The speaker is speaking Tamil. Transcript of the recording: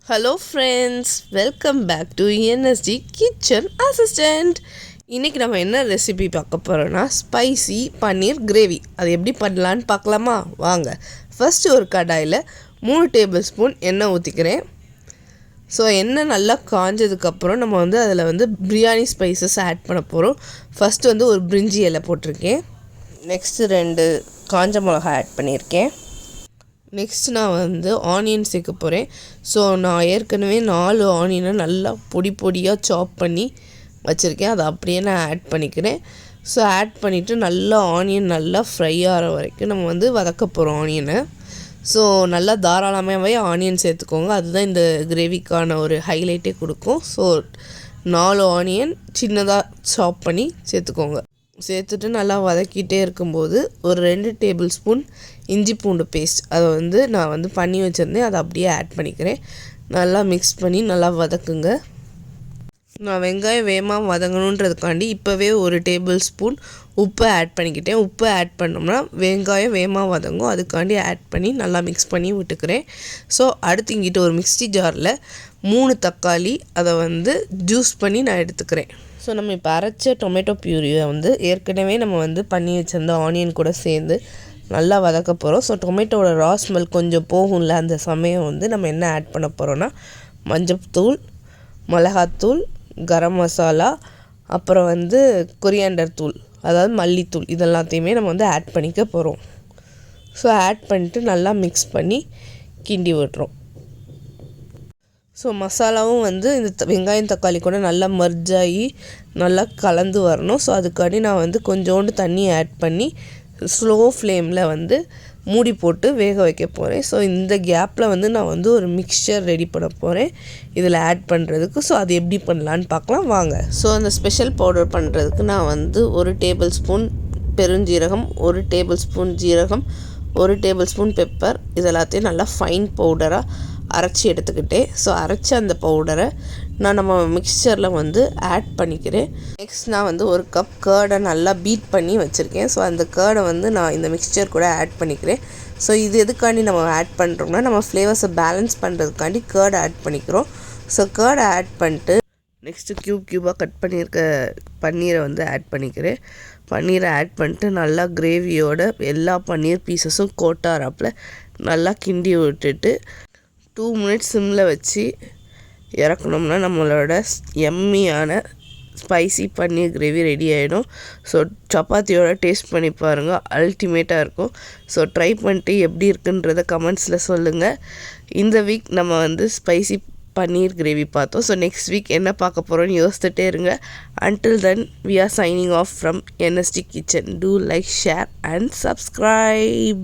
Hello friends, welcome back to NST kitchen assistant. இன்றைக்கி நம்ம என்ன ரெசிபி பார்க்க போகிறோன்னா ஸ்பைசி பன்னீர் கிரேவி. அது எப்படி பண்ணலான்னு பார்க்கலாமா? வாங்க. ஃபஸ்ட்டு ஒரு கடாயில் 3 டேபிள் ஸ்பூன் எண்ணெய் ஊற்றிக்கிறேன். ஸோ எண்ணெய் நல்லா காஞ்சதுக்கப்புறம் நம்ம அதில் பிரியாணி ஸ்பைசஸ் ஆட் பண்ண போகிறோம். ஃபஸ்ட்டு ஒரு பிரிஞ்சி இலை போட்டிருக்கேன். நெக்ஸ்ட்டு 2 காஞ்ச மிளகாய் ஆட் பண்ணியிருக்கேன். நெக்ஸ்ட் நான் ஆனியன் சேர்க்க போகிறேன். ஸோ நான் ஏற்கனவே 4 ஆனியனை நல்லா பொடியாக சாப் பண்ணி வச்சுருக்கேன். அதை அப்படியே நான் ஆட் பண்ணிக்கிறேன். ஸோ ஆட் பண்ணிவிட்டு நல்லா ஆனியன் நல்லா ஃப்ரை ஆகிற வரைக்கும் நம்ம வதக்க போகிறோம் ஆனியனை. ஸோ நல்லா தாராளமாகவே ஆனியன் சேர்த்துக்கோங்க. அதுதான் இந்த கிரேவிக்கான ஒரு ஹைலைட்டே கொடுக்கும். ஸோ 4 ஆனியன் சின்னதாக சாப் பண்ணி சேர்த்துக்கோங்க. சேர்த்துட்டு நல்லா வதக்கிட்டே இருக்கும்போது ஒரு 2 டேபிள் ஸ்பூன் இஞ்சி பூண்டு பேஸ்ட் அதை நான் பண்ணி வச்சுருந்தேன். அதை அப்படியே ஆட் பண்ணிக்கிறேன். நல்லா மிக்ஸ் பண்ணி நல்லா வதக்குங்க. நான் வெங்காயம் வேகமாக வதங்கணுன்றதுக்காண்டி இப்போவே ஒரு டேபிள் ஸ்பூன் உப்பு ஆட் பண்ணிக்கிட்டேன். உப்பு ஆட் பண்ணோம்னா வெங்காயம் வேகமாக வதங்கும். அதுக்காண்டி ஆட் பண்ணி நல்லா மிக்ஸ் பண்ணி விட்டுக்கிறேன். ஸோ அடுத்து இங்கிட்ட ஒரு மிக்ஸி ஜாரில் 3 தக்காளி அதை ஜூஸ் பண்ணி நான் எடுத்துக்கிறேன். ஸோ நம்ம இப்போ அரைச்ச டொமேட்டோ பியூரியை ஏற்கனவே நம்ம பண்ணி வச்சுருந்த ஆனியன் கூட சேர்ந்து நல்லா வதக்க போகிறோம். ஸோ டொமேட்டோட ரா ஸ்மெல் கொஞ்சம் போகும்ல, அந்த சமயம் நம்ம என்ன ஆட் பண்ண போகிறோன்னா மஞ்சள்தூள், மிளகாத்தூள், கரம் மசாலா, அப்புறம் கொரியாண்டர் தூள், அதாவது மல்லித்தூள், இதெல்லாத்தையுமே நம்ம ஆட் பண்ணிக்க போகிறோம். ஸோ ஆட் பண்ணிட்டு நல்லா மிக்ஸ் பண்ணி கிண்டி விட்டுறோம். ஸோ மசாலாவும் இந்த வெங்காயம் தக்காளி கூட நல்லா மர்ஜ் ஆகி நல்லா கலந்து வரணும். ஸோ அதுக்காண்டி நான் கொஞ்சோண்டு தண்ணி ஆட் பண்ணி ஸ்லோ ஃப்ளேமில் மூடி போட்டு வேக வைக்க போகிறேன். ஸோ இந்த கேப்பில் நான் ஒரு மிக்சர் ரெடி பண்ண போகிறேன் இதில் ஆட் பண்ணுறதுக்கு. ஸோ அது எப்படி பண்ணலான்னு பார்க்கலாம் வாங்க. ஸோ அந்த ஸ்பெஷல் பவுடர் பண்ணுறதுக்கு நான் 1 டேபிள் ஸ்பூன் பெருஞ்சீரகம், 1 டேபிள் ஸ்பூன் ஜீரகம், 1 டேபிள் ஸ்பூன் பெப்பர், இதெல்லாத்தையும் நல்லா ஃபைன் பவுடராக அரைச்சி எடுத்துக்கிட்டேன். ஸோ அரைச்ச அந்த பவுடரை நம்ம மிக்சரில் ஆட் பண்ணிக்கிறேன். நெக்ஸ்ட் நான் 1 கப் கேர்டை நல்லா பீட் பண்ணி வச்சுருக்கேன். ஸோ அந்த கேர்டை நான் இந்த மிக்சர் கூட ஆட் பண்ணிக்கிறேன். ஸோ இது எதுக்காண்டி நம்ம ஆட் பண்ணுறோம்னா நம்ம ஃப்ளேவர்ஸை பேலன்ஸ் பண்ணுறதுக்காண்டி கேர்டை ஆட் பண்ணிக்கிறோம். ஸோ கேர்டை ஆட் பண்ணிட்டு நெக்ஸ்ட்டு க்யூபாக கட் பண்ணியிருக்க பன்னீரை ஆட் பண்ணிக்கிறேன். பன்னீரை ஆட் பண்ணிட்டு நல்லா கிரேவியோட எல்லா பன்னீர் பீசஸும் கோட்டாராப்பில் நல்லா கிண்டி விட்டுட்டு 2 மினிட்ஸ் சிம்மில் வச்சு இறக்கணும்னா நம்மளோட எம்மியான ஸ்பைசி பன்னீர் கிரேவி ரெடி ஆகிடும். ஸோ சப்பாத்தியோட டேஸ்ட் பண்ணி பாருங்கள், அல்டிமேட்டாக இருக்கும். ஸோ ட்ரை பண்ணிட்டு எப்படி இருக்குன்றத கமெண்ட்ஸில் சொல்லுங்கள். இந்த வீக் நம்ம ஸ்பைசி பன்னீர் கிரேவி பார்த்தோம். ஸோ நெக்ஸ்ட் வீக் என்ன பார்க்க போகிறோன்னு யோசிச்சுட்டே இருங்க. Until then, we are signing off from NSD Kitchen. Do like, share and subscribe.